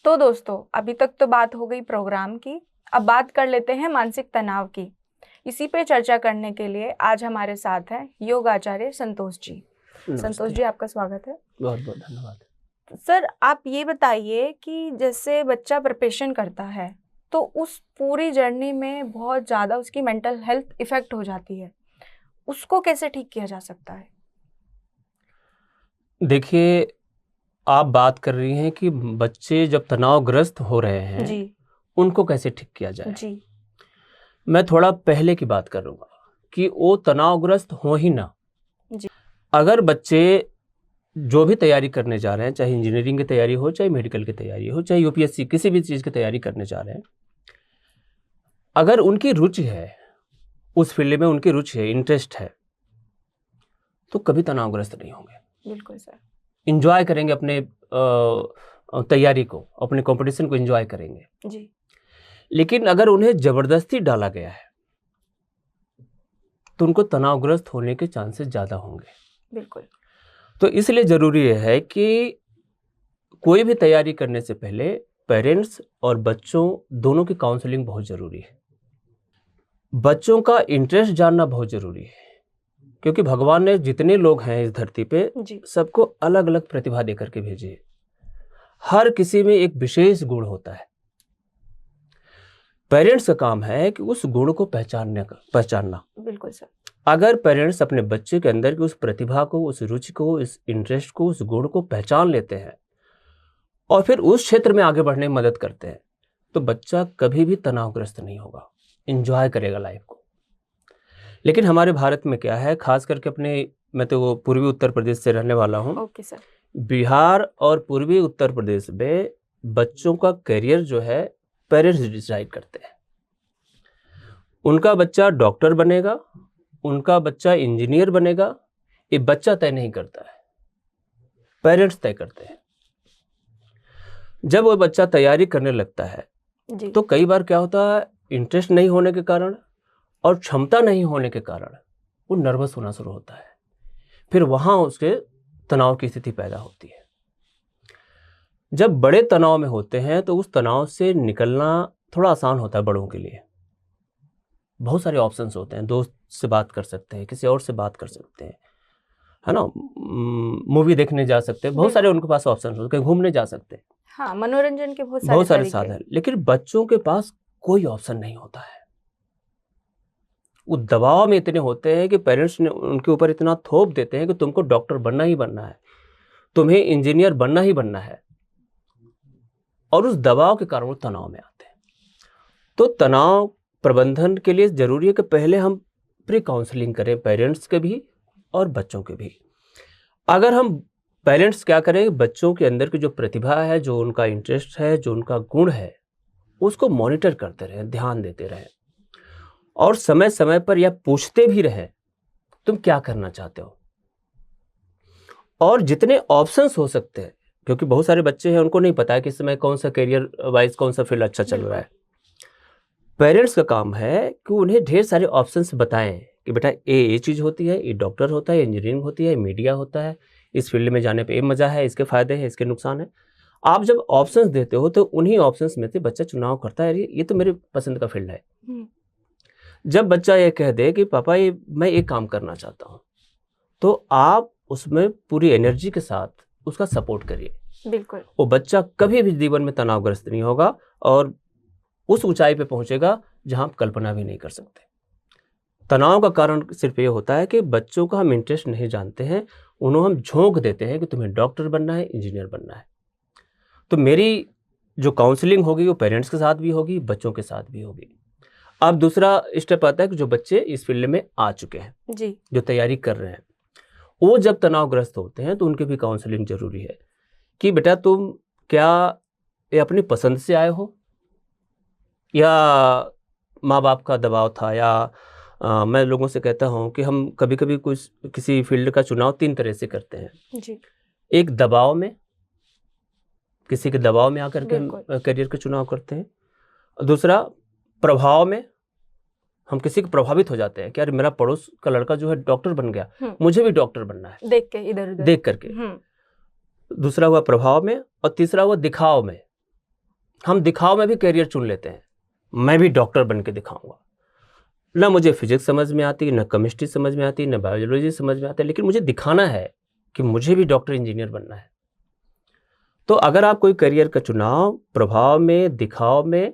तो दोस्तों, अभी तक तो बात हो गई प्रोग्राम की, अब बात कर लेते हैं मानसिक तनाव की। इसी पे चर्चा करने के लिए आज हमारे साथ हैं योग आचार्य संतोष जी। संतोष जी, आपका स्वागत है। बहुत बहुत धन्यवाद। सर, आप ये बताइए कि जैसे बच्चा प्रिपरेशन करता है तो उस पूरी जर्नी में बहुत ज़्यादा उसकी मेंटल हेल्थ इफेक्ट हो जाती है, उसको कैसे ठीक किया जा सकता है? देखिए, आप बात कर रही हैं कि बच्चे जब तनावग्रस्त हो रहे हैं जी उनको कैसे ठीक किया जाए। जी मैं थोड़ा पहले की बात करूंगा कि वो तनावग्रस्त हो ही ना। जी अगर बच्चे जो भी तैयारी करने जा रहे हैं, चाहे इंजीनियरिंग की तैयारी हो, चाहे मेडिकल की तैयारी हो, चाहे यूपीएससी किसी भी चीज़ की तैयारी करने जा रहे हैं, अगर उनकी रुचि है, उस फील्ड में उनकी रुचि है, इंटरेस्ट है, तो कभी तनावग्रस्त नहीं होंगे। बिल्कुल सर। इंजॉय करेंगे अपने तैयारी को, अपने कंपटीशन को इंजॉय करेंगे। जी लेकिन अगर उन्हें जबरदस्ती डाला गया है तो उनको तनावग्रस्त होने के चांसेस ज़्यादा होंगे। बिल्कुल। तो इसलिए ज़रूरी है कि कोई भी तैयारी करने से पहले पेरेंट्स और बच्चों दोनों की काउंसलिंग बहुत ज़रूरी है। बच्चों का इंटरेस्ट जानना बहुत ज़रूरी है, क्योंकि भगवान ने जितने लोग हैं इस धरती पे जी सबको अलग अलग प्रतिभा दे करके भेजे है। हर किसी में एक विशेष गुण होता है। पेरेंट्स का काम है कि उस गुण को पहचानना। बिल्कुल सर। अगर पेरेंट्स अपने बच्चे के अंदर की उस प्रतिभा को, उस रुचि को, इस इंटरेस्ट को, उस गुण को पहचान लेते हैं और फिर उस क्षेत्र में आगे बढ़ने में मदद करते हैं, तो बच्चा कभी भी तनावग्रस्त नहीं होगा, एंजॉय करेगा लाइफ को। लेकिन हमारे भारत में क्या है, खास करके मैं तो पूर्वी उत्तर प्रदेश से रहने वाला हूँ। Okay sir. बिहार और पूर्वी उत्तर प्रदेश में बच्चों का करियर जो है पेरेंट्स डिसाइड करते हैं। उनका बच्चा डॉक्टर बनेगा, उनका बच्चा इंजीनियर बनेगा, ये बच्चा तय नहीं करता है, पेरेंट्स तय करते हैं। जब वो बच्चा तैयारी करने लगता है जी तो कई बार क्या होता है, इंटरेस्ट नहीं होने के कारण और क्षमता नहीं होने के कारण वो नर्वस होना शुरू होता है। फिर वहाँ उसके तनाव की स्थिति पैदा होती है। जब बड़े तनाव में होते हैं तो उस तनाव से निकलना थोड़ा आसान होता है बड़ों के लिए। बहुत सारे ऑप्शंस होते हैं, दोस्त से बात कर सकते हैं, किसी और से बात कर सकते हैं, है ना, मूवी देखने जा सकते हैं, बहुत सारे उनके पास ऑप्शन होते हैं, कहीं घूमने जा सकते हैं। हाँ, मनोरंजन के बहुत सारे तरीके। साधन। लेकिन बच्चों के पास कोई ऑप्शन नहीं होता है। वो दबाव में इतने होते हैं कि पेरेंट्स ने उनके ऊपर इतना थोप देते हैं कि तुमको डॉक्टर बनना ही बनना है, तुम्हें इंजीनियर बनना ही बनना है, और उस दबाव के कारण वो तनाव में आते हैं। तो तनाव प्रबंधन के लिए जरूरी है कि पहले हम प्री काउंसलिंग करें, पेरेंट्स के भी और बच्चों के भी। अगर हम पेरेंट्स क्या करें, बच्चों के अंदर की जो प्रतिभा है, जो उनका इंटरेस्ट है, जो उनका गुण है, उसको मॉनिटर करते रहें, ध्यान देते रहें और समय समय पर यह पूछते भी रहें तुम क्या करना चाहते हो। और जितने ऑप्शंस हो सकते हैं, क्योंकि बहुत सारे बच्चे हैं उनको नहीं पता है कि इस समय कौन सा करियर वाइज कौन सा फील्ड अच्छा चल रहा है। पेरेंट्स का काम है कि उन्हें ढेर सारे ऑप्शंस बताएं कि बेटा ये चीज़ होती है, ये डॉक्टर होता है, इंजीनियरिंग होती है, मीडिया होता है, इस फील्ड में जाने पे ये मज़ा है, इसके फ़ायदे हैं, इसके नुकसान है। आप जब ऑप्शंस देते हो तो उन्हीं ऑप्शंस में से बच्चा चुनाव करता है, ये तो मेरे पसंद का फील्ड है। जब बच्चा ये कह दे कि पापा ये मैं एक काम करना चाहता हूँ, तो आप उसमें पूरी एनर्जी के साथ उसका सपोर्ट करिए। बिल्कुल। वो बच्चा कभी भी जीवन में तनावग्रस्त नहीं होगा और उस ऊंचाई पे पहुंचेगा जहां आप कल्पना भी नहीं कर सकते। तनाव का कारण सिर्फ ये होता है कि बच्चों का हम इंटरेस्ट नहीं जानते हैं, उन्हें हम झोंक देते हैं कि तुम्हें डॉक्टर बनना है, इंजीनियर बनना है। तो मेरी जो काउंसलिंग होगी वो पेरेंट्स के साथ भी होगी, बच्चों के साथ भी होगी। अब दूसरा स्टेप आता है कि जो बच्चे इस फील्ड में आ चुके हैं जी, जो तैयारी कर रहे हैं, वो जब तनावग्रस्त होते हैं तो उनकी भी काउंसलिंग जरूरी है कि बेटा तुम क्या ये अपनी पसंद से आए हो या माँ बाप का दबाव था, या मैं लोगों से कहता हूँ कि हम कभी कभी किसी फील्ड का चुनाव 3 तरह से करते हैं जी। एक दबाव में, किसी के दबाव में आकर के हम करियर का चुनाव करते हैं। दूसरा प्रभाव में, हम किसी के प्रभावित हो जाते हैं कि यार मेरा पड़ोस का लड़का जो है डॉक्टर बन गया, मुझे भी डॉक्टर बनना है, देख के इधर उधर देख करके। दूसरा हुआ प्रभाव में और तीसरा हुआ दिखाव में हम दिखाव में भी करियर चुन लेते हैं, मैं भी डॉक्टर बन के दिखाऊंगा। ना मुझे फिजिक्स समझ में आती, ना केमिस्ट्री समझ में आती, ना बायोलॉजी समझ में आती, लेकिन मुझे दिखाना है कि मुझे भी डॉक्टर इंजीनियर बनना है। तो अगर आप कोई करियर का चुनाव प्रभाव में, दिखाव में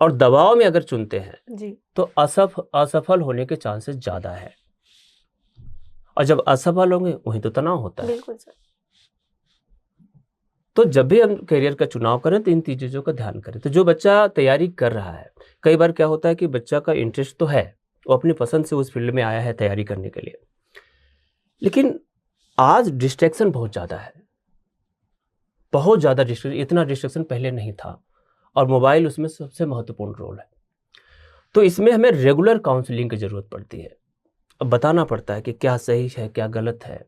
और दबाव में अगर चुनते हैं जी तो असफल होने के चांसेस ज़्यादा है। और जब असफल होंगे वहीं तो तनाव होता है। बिल्कुल सर। तो जब भी हम करियर का चुनाव करें तो इन तीन चीज़ों का ध्यान करें। तो जो बच्चा तैयारी कर रहा है, कई बार क्या होता है कि बच्चा का इंटरेस्ट तो है, वो अपनी पसंद से उस फील्ड में आया है तैयारी करने के लिए, लेकिन आज डिस्ट्रैक्शन बहुत ज़्यादा है, बहुत ज़्यादा डिस्ट्रैक्शन, इतना डिस्ट्रैक्शन पहले नहीं था, और मोबाइल उसमें सबसे महत्वपूर्ण रोल है। तो इसमें हमें रेगुलर काउंसलिंग की ज़रूरत पड़ती है। अब बताना पड़ता है कि क्या सही है, क्या गलत है,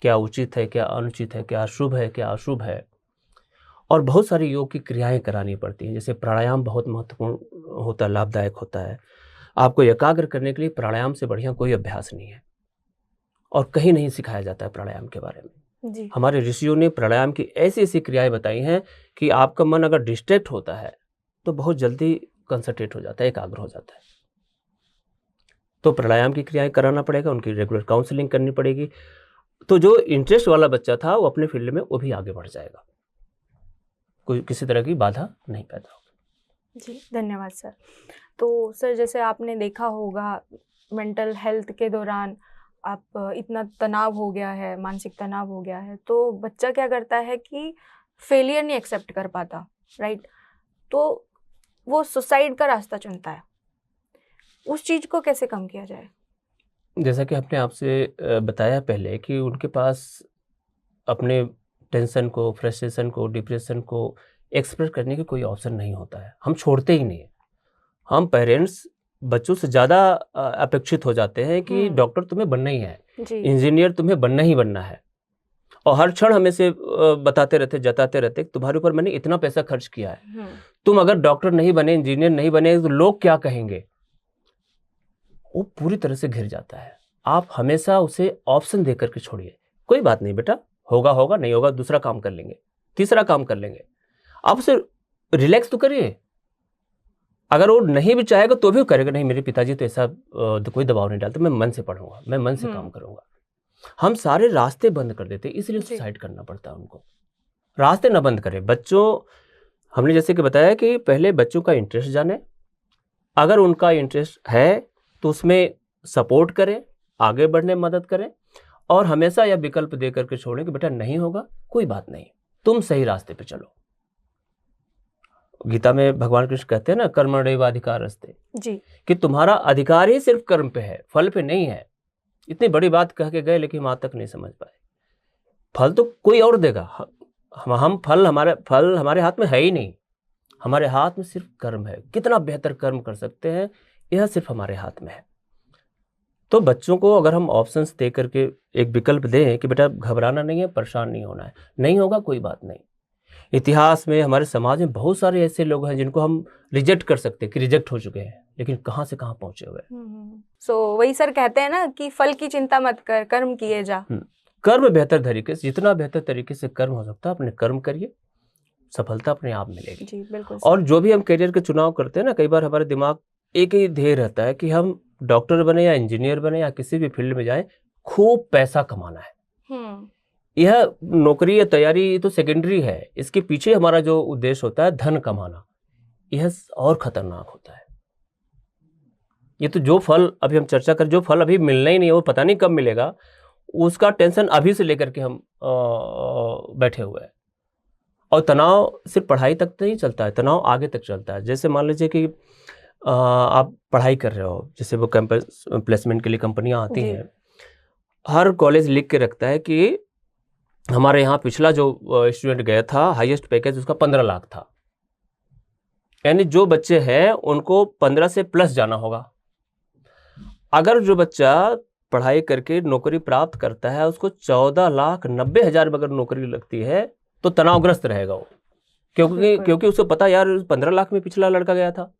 क्या उचित है, क्या अनुचित है, क्या शुभ है, क्या अशुभ है। और बहुत सारी योग की क्रियाएं करानी पड़ती हैं। जैसे प्राणायाम बहुत महत्वपूर्ण होता है, लाभदायक होता है। आपको एकाग्र करने के लिए प्राणायाम से बढ़िया कोई अभ्यास नहीं है, और कहीं नहीं सिखाया जाता है प्राणायाम के बारे में। जी हमारे ऋषियों ने प्राणायाम की ऐसी ऐसी क्रियाएं बताई हैं कि आपका मन अगर डिस्ट्रैक्ट होता है तो बहुत जल्दी कंसंट्रेट हो जाता है, एकाग्र हो जाता है। तो प्राणायाम की क्रियाएं कराना पड़ेगा, उनकी रेगुलर काउंसलिंग करनी पड़ेगी। तो जो इंटरेस्ट वाला बच्चा था वो अपने फील्ड में वो भी आगे बढ़ जाएगा, कोई किसी तरह की बाधा नहीं पैदा होगी। जी धन्यवाद सर। तो सर जैसे आपने देखा होगा मेंटल हेल्थ के दौरान आप इतना तनाव हो गया है, मानसिक तनाव हो गया है, तो बच्चा क्या करता है कि फेलियर नहीं एक्सेप्ट कर पाता, राइट? तो वो सुसाइड का रास्ता चुनता है। उस चीज़ को कैसे कम किया जाए? जैसा कि आपने आपसे बताया पहले कि उनके पास अपने टेंशन को, फ्रस्ट्रेशन को, डिप्रेशन को एक्सप्रेस करने की कोई ऑप्शन नहीं होता है। हम छोड़ते ही नहीं हैं। हम पेरेंट्स बच्चों से ज़्यादा अपेक्षित हो जाते हैं कि डॉक्टर तुम्हें बनना ही है, जी इंजीनियर तुम्हें बनना ही बनना है, और हर क्षण हमें से बताते रहते, जताते रहते, तुम्हारे ऊपर मैंने इतना पैसा खर्च किया है, तुम अगर डॉक्टर नहीं बने, इंजीनियर नहीं बने तो लोग क्या कहेंगे। वो पूरी तरह से घिर जाता है। आप हमेशा उसे ऑप्शन देकर के छोड़िए, कोई बात नहीं बेटा, होगा होगा, नहीं होगा दूसरा काम कर लेंगे, तीसरा काम कर लेंगे। आप उसे रिलैक्स तो करिए। अगर वो नहीं भी चाहेगा तो भी वो करेगा, नहीं मेरे पिताजी तो ऐसा कोई दबाव नहीं डालते, मैं मन से पढ़ूंगा, मैं मन से काम करूंगा। हम सारे रास्ते बंद कर देते, इसलिए सुसाइड करना पड़ता है उनको। रास्ते ना बंद करें। बच्चों, हमने जैसे कि बताया कि पहले बच्चों का इंटरेस्ट जाने, अगर उनका इंटरेस्ट है तो उसमें सपोर्ट करें, आगे बढ़ने में मदद करें, और हमेशा यह विकल्प दे करके छोड़ें कि बेटा नहीं होगा कोई बात नहीं, तुम सही रास्ते पे चलो। गीता में भगवान कृष्ण कहते हैं ना, कर्मण्येवाधिकारस्ते, जी, कि तुम्हारा अधिकार ही सिर्फ कर्म पे है, फल पे नहीं है। इतनी बड़ी बात कह के गए लेकिन वहां तक नहीं समझ पाए। फल तो कोई और देगा, हम फल हमारे हाथ में है ही नहीं। हमारे हाथ में सिर्फ कर्म है। कितना बेहतर कर्म कर सकते हैं यह सिर्फ हमारे हाथ में है। तो बच्चों को अगर हम ऑप्शंस दे करके एक विकल्प दें कि बेटा घबराना नहीं है, परेशान नहीं होना है, नहीं होगा कोई बात नहीं। इतिहास में, हमारे समाज में बहुत सारे ऐसे लोग हैं जिनको हम रिजेक्ट कर सकते हैं कि रिजेक्ट हो चुके हैं, लेकिन कहाँ से कहाँ पहुंचे हुए। सो वही सर कहते हैं ना कि फल की चिंता मत कर, कर्म किए जा। कर्म बेहतर तरीके से, जितना बेहतर तरीके से कर्म हो सकता है अपने कर्म करिए, सफलता अपने आप मिलेगी। जी बिल्कुल। और जो भी हम करियर के चुनाव करते हैं ना, कई बार हमारे दिमाग एक ही ध्येय रहता है कि हम डॉक्टर बने या इंजीनियर बने या किसी भी फील्ड में जाएं, खूब पैसा कमाना है। यह नौकरी या तैयारी तो सेकेंडरी है, इसके पीछे हमारा जो उद्देश्य होता है धन कमाना, यह और खतरनाक होता है। ये तो जो फल अभी हम चर्चा कर, जो फल अभी मिलना ही नहीं है, वो पता नहीं कब मिलेगा, उसका टेंशन अभी से लेकर के हम बैठे हुए हैं। और तनाव सिर्फ पढ़ाई तक नहीं चलता है, तनाव आगे तक चलता है। जैसे मान लीजिए कि आप पढ़ाई कर रहे हो, जैसे वो कैंपस प्लेसमेंट के लिए कंपनियां आती हैं, हर कॉलेज लिख के रखता है कि हमारे यहाँ पिछला जो स्टूडेंट गया था हाईएस्ट पैकेज उसका 15 लाख था, यानी जो बच्चे हैं उनको 15 से प्लस जाना होगा। अगर जो बच्चा पढ़ाई करके नौकरी प्राप्त करता है उसको 14,90,000 अगर नौकरी लगती है तो तनावग्रस्त रहेगा वो, क्योंकि उसको पता यार 15 लाख में पिछला लड़का गया था,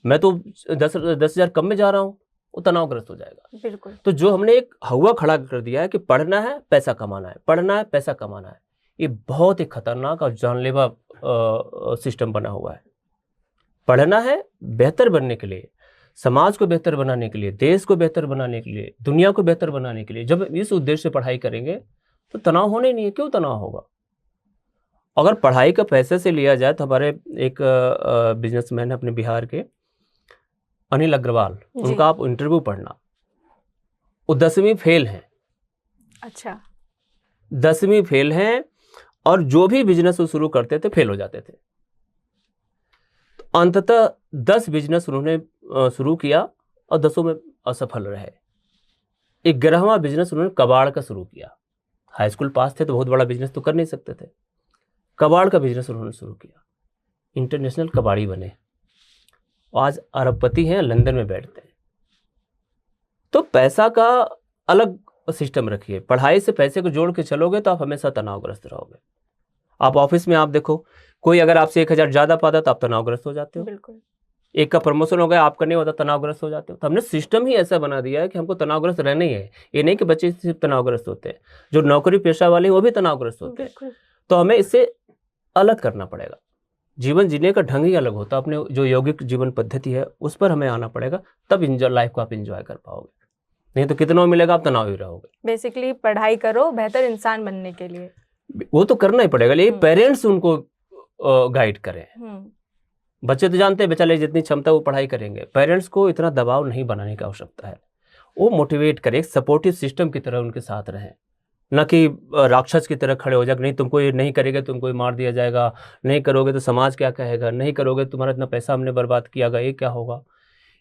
मैं तो 10,000 कम में जा रहा हूँ, वो तनावग्रस्त हो जाएगा। बिल्कुल। तो जो हमने एक हवा खड़ा कर दिया है कि पढ़ना है पैसा कमाना है, पढ़ना है पैसा कमाना है, ये बहुत ही खतरनाक और जानलेवा सिस्टम बना हुआ है। पढ़ना है बेहतर बनने के लिए, समाज को बेहतर बनाने के लिए, देश को बेहतर बनाने के लिए, दुनिया को बेहतर बनाने के लिए। जब इस उद्देश्य से पढ़ाई करेंगे तो तनाव होने नहीं है। क्यों तनाव होगा? अगर पढ़ाई का पैसे से लिया जाए तो हमारे एक बिजनेसमैन है अपने बिहार के, अनिल अग्रवाल, उनका आप इंटरव्यू पढ़ना, वो 10वीं फेल हैं। अच्छा, 10वीं फेल हैं और जो भी बिजनेस वो शुरू करते थे फेल हो जाते थे। तो अंततः 10 बिजनेस उन्होंने शुरू किया और 10 में असफल रहे। 11वां बिजनेस उन्होंने कबाड़ का शुरू किया। हाई स्कूल पास थे तो बहुत बड़ा बिजनेस तो कर नहीं सकते थे। कबाड़ का बिजनेस उन्होंने शुरू किया, इंटरनेशनल कबाड़ी बने, आज अरबपति हैं, लंदन में बैठते हैं। तो पैसा का अलग सिस्टम रखिए। पढ़ाई से पैसे को जोड़ के चलोगे तो आप हमेशा तनावग्रस्त रहोगे। आप ऑफिस में आप देखो, कोई अगर आपसे 1000 ज़्यादा पाता तो आप तनावग्रस्त हो जाते हो। बिल्कुल। एक का प्रमोशन हो गया, आपका नहीं होता, तनावग्रस्त हो जाते हो। तो हमने सिस्टम ही ऐसा बना दिया है कि हमको तनावग्रस्त रहना ही है। ये नहीं कि बच्चे सिर्फ तनावग्रस्त होते हैं, जो नौकरी पेशा वाले वो भी तनावग्रस्त होते हैं। तो हमें इससे अलग करना पड़ेगा। जीवन जीने का ढंग ही अलग होता है। अपने जो यौगिक जीवन पद्धति है उस पर हमें आना पड़ेगा, तब लाइफ को आप इंजॉय कर पाओगे। नहीं तो कितना मिलेगा, आप तनाव ही रहोगे। बेसिकली पढ़ाई करो बेहतर इंसान बनने के लिए, वो तो करना ही पड़ेगा, लेकिन पेरेंट्स उनको गाइड करें। बच्चे तो जानते हैं बेचारे जितनी क्षमता वो पढ़ाई करेंगे। पेरेंट्स को इतना दबाव नहीं बनाने की आवश्यकता है। वो मोटिवेट करें, एक सपोर्टिव सिस्टम की तरह उनके साथ रहें, न कि राक्षस की तरह खड़े हो जाए। नहीं, तुमको ये नहीं करेगा तुमको ये मार दिया जाएगा, नहीं करोगे तो समाज क्या कहेगा, नहीं करोगे तुम्हारा इतना पैसा हमने बर्बाद किया गया, ये क्या होगा।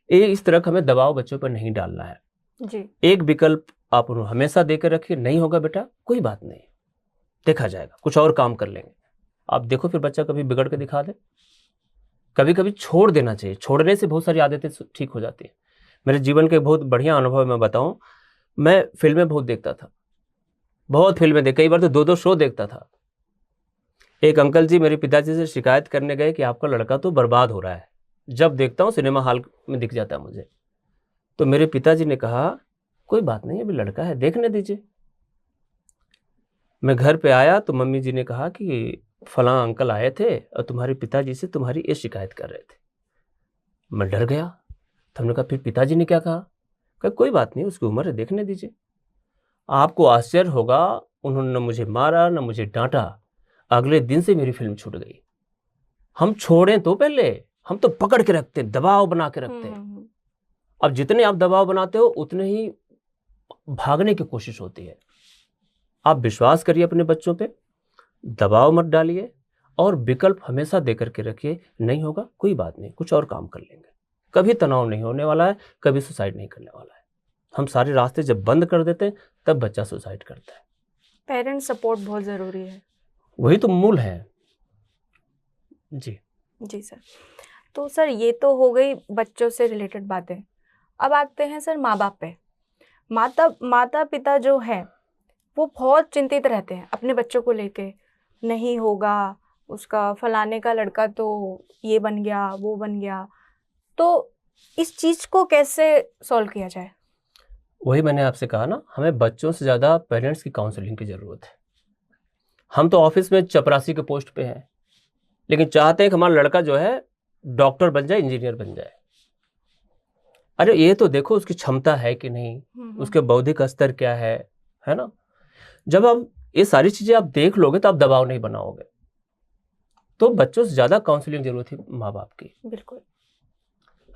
ये इस तरह का हमें दबाव बच्चों पर नहीं डालना है जी। एक विकल्प आप उन्हें हमेशा देकर रखिए, नहीं होगा बेटा कोई बात नहीं, देखा जाएगा, कुछ और काम कर लेंगे। आप देखो फिर बच्चा कभी बिगड़ के दिखा दे। कभी कभी छोड़ देना चाहिए, छोड़ने से बहुत सारी आदतें ठीक हो जाती हैं। मेरे जीवन के बहुत बढ़िया अनुभव मैं बताऊं, मैं फिल्में बहुत देखता था, बहुत फिल्में कई बार तो 2-2 शो देखता था। एक अंकल जी मेरे पिताजी से शिकायत करने गए कि आपका लड़का तो बर्बाद हो रहा है। जब देखता हूँ सिनेमा हॉल में दिख जाता है मुझे। तो मेरे पिताजी ने कहा कोई बात नहीं, अभी लड़का है, देखने दीजिए। मैं घर पे आया तो मम्मी जी ने कहा कि फलां अंकल आए थे और तुम्हारे पिताजी से तुम्हारी ये शिकायत कर रहे थे। मैं डर गया। तो हमने कहा फिर पिताजी ने क्या कहा? कोई बात नहीं, उसकी उम्र है, देखने दीजिए। आपको आश्चर्य होगा, उन्होंने न मुझे मारा न मुझे डांटा। अगले दिन से मेरी फिल्म छूट गई। हम छोड़ें तो पहले, हम तो पकड़ के रखते हैं, दबाव बना के रखते हैं। अब जितने आप दबाव बनाते हो उतने ही भागने की कोशिश होती है। आप विश्वास करिए अपने बच्चों पे, दबाव मत डालिए और विकल्प हमेशा देकर के रखिए। नहीं होगा कोई बात नहीं, कुछ और काम कर लेंगे। कभी तनाव नहीं होने वाला है, कभी सुसाइड नहीं करने वाला है। हम सारे रास्ते जब बंद कर देते हैं तब बच्चा सुसाइड करता है। पेरेंट्स सपोर्ट बहुत ज़रूरी है, वही तो मूल है। जी जी सर। तो सर ये तो हो गई बच्चों से रिलेटेड बातें। अब आते हैं सर माँ बाप पे। माता पिता जो है वो बहुत चिंतित रहते हैं अपने बच्चों को लेके, नहीं होगा उसका, फलाने का लड़का तो ये बन गया वो बन गया। तो इस चीज़ को कैसे सॉल्व किया जाए? वही मैंने आपसे कहा ना, हमें बच्चों से ज़्यादा पेरेंट्स की काउंसलिंग की ज़रूरत है। हम तो ऑफिस में चपरासी के पोस्ट पे हैं, लेकिन चाहते हैं कि हमारा लड़का जो है डॉक्टर बन जाए, इंजीनियर बन जाए। अरे ये तो देखो उसकी क्षमता है कि नहीं, उसके बौद्धिक स्तर क्या है ना। जब आप ये सारी चीजें आप देख लोगे तो आप दबाव नहीं बनाओगे। तो बच्चों से ज्यादा काउंसलिंग जरूरत है माँ बाप की, बिल्कुल,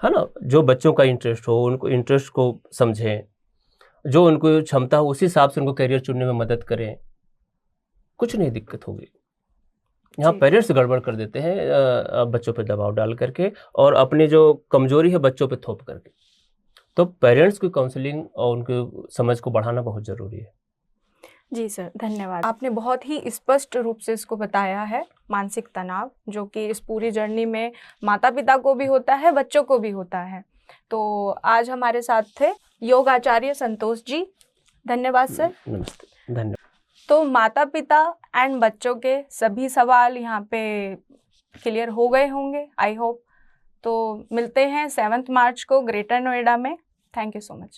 है ना। जो बच्चों का इंटरेस्ट हो, उनको इंटरेस्ट को समझें, जो उनको क्षमता हो उसी हिसाब से उनको करियर चुनने में मदद करें, कुछ नहीं दिक्कत होगी। यहाँ पेरेंट्स गड़बड़ कर देते हैं बच्चों पे दबाव डाल करके और अपनी जो कमजोरी है बच्चों पे थोप करके। तो पेरेंट्स की काउंसलिंग और उनकी समझ को बढ़ाना बहुत ज़रूरी है। जी सर, धन्यवाद। आपने बहुत ही स्पष्ट रूप से इसको बताया है, मानसिक तनाव जो कि इस पूरी जर्नी में माता पिता को भी होता है, बच्चों को भी होता है। तो आज हमारे साथ थे योग आचार्य संतोष जी। धन्यवाद सर। नमस्ते, धन्यवाद। तो माता पिता एंड बच्चों के सभी सवाल यहाँ पे क्लियर हो गए होंगे, आई होप। तो मिलते हैं 7 मार्च को ग्रेटर नोएडा में। Thank you so much.